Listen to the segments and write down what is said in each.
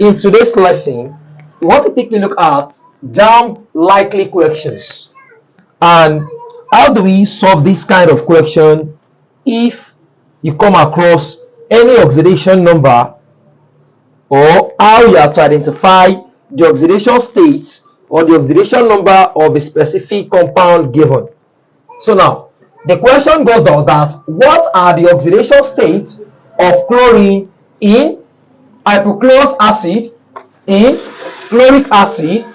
In today's lesson, we want to take a look at Jamb likely questions and how do we solve this kind of question if you come across any oxidation number, or how you are to identify the oxidation state or the oxidation number of a specific compound given. So now the question goes down that what are the oxidation states of chlorine in hypochlorous acid, in chloric acid,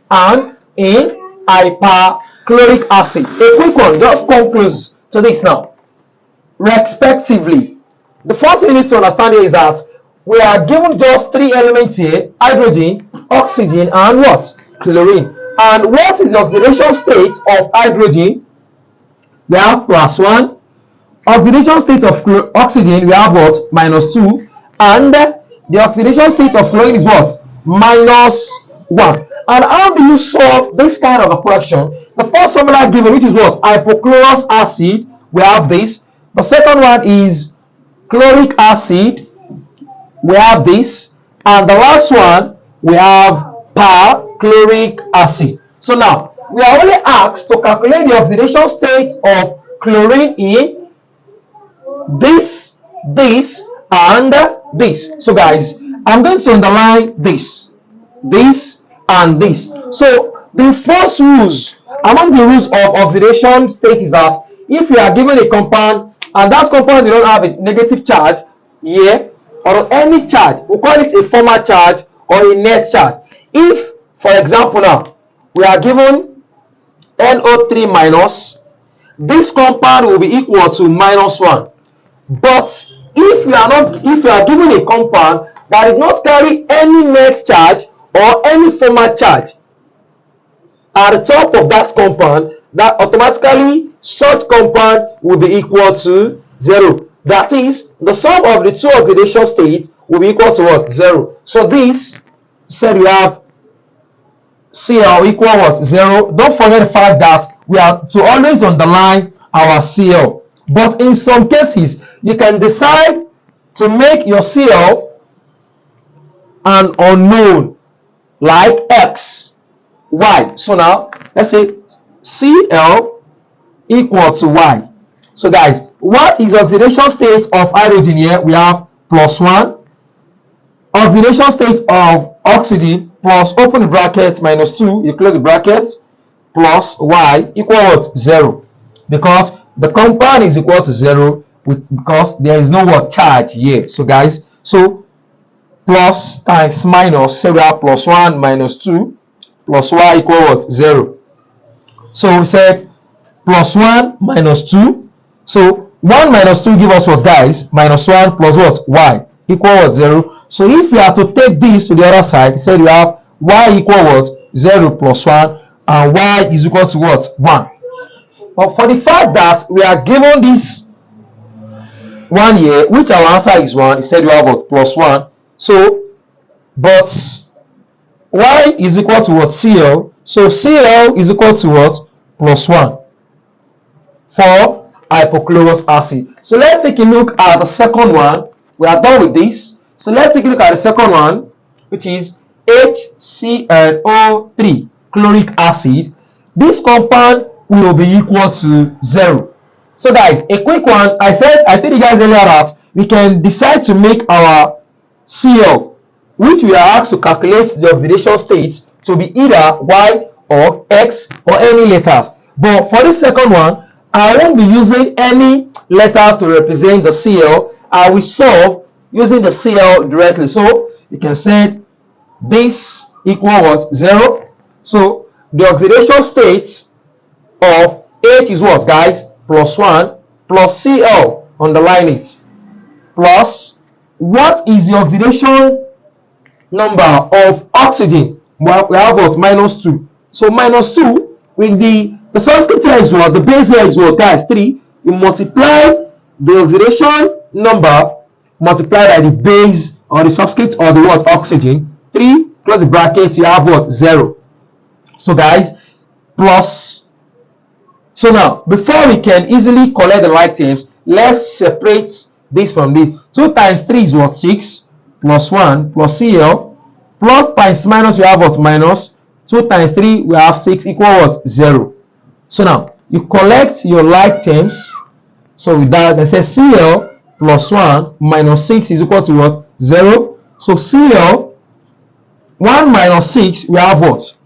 and in hyperchloric acid. A quick one, just come close to this now. Respectively, the first thing you need to understand here is that we are given just three elements here: hydrogen, oxygen, and what? Chlorine. And what is the oxidation state of hydrogen? We have +1. Oxidation state of oxygen, we have what? -2. And the oxidation state of chlorine is what? -1. And how do you solve this kind of a question? The first formula given, which is what? Hypochlorous acid, we have this. The second one is chloric acid, we have this. And the last one, we have perchloric acid. So now we are only asked to calculate the oxidation state of chlorine in this, and this. So guys, I'm going to underline this, and this. So the first rules among the rules of oxidation state is that if you are given a compound and that compound does not have a negative charge here or any charge, we call it a formal charge or a net charge. If, for example, now we are given NO3 minus, this compound will be equal to -1. But if you are given a compound that does not carry any net charge or any formal charge at the top of that compound, that automatically such compound will be equal to 0. That is, the sum of the two oxidation states will be equal to what? 0. So this said we have Cl equal what? 0. Don't forget the fact that we are to always underline our Cl. But in some cases, you can decide to make your Cl an unknown, like X, Y. So now, let's say Cl equal to Y. So guys, what is oxidation state of hydrogen here? We have +1. Oxidation state of oxygen plus, open the bracket, -2, you close the bracket, plus Y equal what? 0. Because the compound is equal to 0 because there is no what? Charge here. So guys, so plus times minus, say we have +1 -2 plus Y equal what? 0. So we said +1 -2. So 1 minus 2 give us what, guys? -1 plus what? Y equal what? 0. So if we are to take this to the other side, say we have Y equal what? 0 plus 1, and Y is equal to what? 1. But for the fact that we are given this one here, which our answer is 1, it said we have what? +1. So, but Y is equal to what? Cl. So Cl is equal to what? +1 for hypochlorous acid. So let's take a look at the second one. We are done with this. So let's take a look at the second one, which is HClO3 chloric acid. This compound will be equal to 0. So guys, a quick one. I told you guys earlier that we can decide to make our Cl, which we are asked to calculate the oxidation state, to be either Y or X or any letters. But for the second one, I won't be using any letters to represent the Cl. I will solve using the Cl directly. So you can say this equal what? 0. So the oxidation state of H is what, guys? +1 plus Cl, underline it, plus what is the oxidation number of oxygen? Well, we have what? -2. So -2 with the subscript here is what? The base here is what, guys? 3. You multiply the oxidation number multiplied by the base or the subscript or the what? Oxygen. 3, close the bracket, you have what? 0. So guys, plus. So now, before we can easily collect the like terms, let's separate this from this. 2 times 3 is what? 6, plus 1 plus Cl Plus times minus, we have what? Minus. 2 times 3, we have 6 equal what? 0. So now you collect your like terms. So with that, I say CL plus 1 minus 6 is equal to what? 0. So CL 1 minus 6, we have what?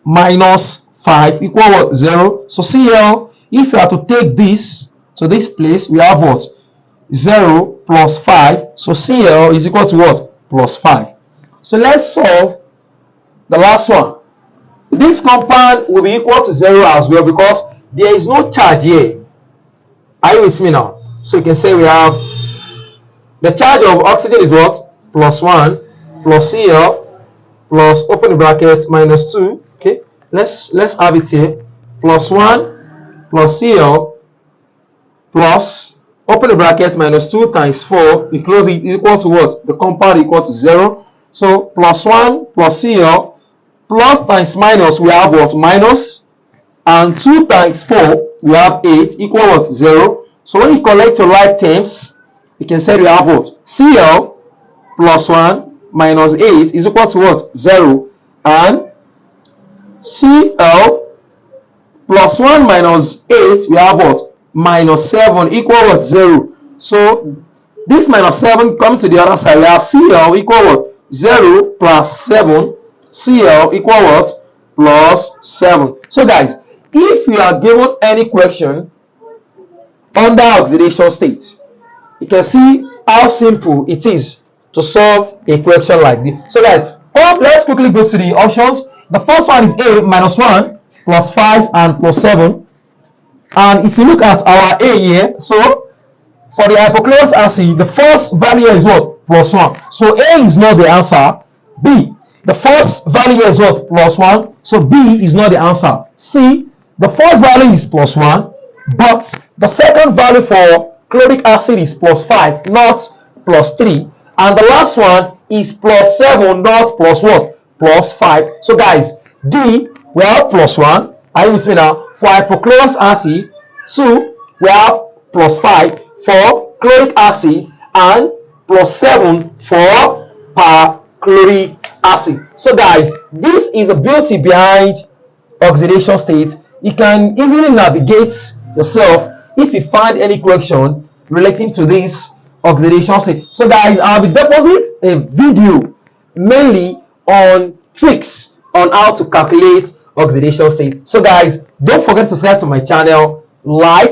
Minus 5 equal what? 0. So CL, if you are to take this to this place, we have what? 0 plus 5. So CL is equal to what? Plus 5. So let's solve the last one. This compound will be equal to 0 as well because there is no charge here. Are you with me now? So you can say we have the charge of oxygen is what? Plus 1 plus Cl plus open the bracket minus 2. Okay, let's have it here. Plus 1 plus Cl plus open the bracket minus 2 times 4. We close it, equal to what? The compound equal to 0. So plus 1 plus Cl plus times minus, we have what? Minus. And 2 times 4, we have 8 equal what? 0. So when you collect your like terms, you can say we have what? Cl plus 1 minus 8 is equal to what? 0. And Cl plus 1 minus 8, we have what? Minus 7 equal what? 0. So this minus 7 comes to the other side. We have Cl equal what? 0 plus 7. Cl equal what? Plus 7. So guys, if you are given any question under oxidation state, you can see how simple it is to solve a question like this. So guys, let's quickly go to the options. The first one is A minus 1 plus 5 and plus 7. And if you look at our A here, so for the hypochlorous acid, the first value is what? Plus 1. So A is not the answer. B, the first value is what? Plus 1. So B is not the answer. C, the first value is plus 1, but the second value for chloric acid is plus 5, not plus 3. And the last one is plus 7, not plus what? Plus 5. So guys, D, we have plus 1. Are you with me now? For hypochlorous acid, 2, we have plus 5 for chloric acid and plus 7 for perchloric acid. So guys, this is a beauty behind oxidation state. You can easily navigate yourself if you find any question relating to this oxidation state. So guys, I'll be deposit a video mainly on tricks on how to calculate oxidation state. So guys, don't forget to subscribe to my channel, like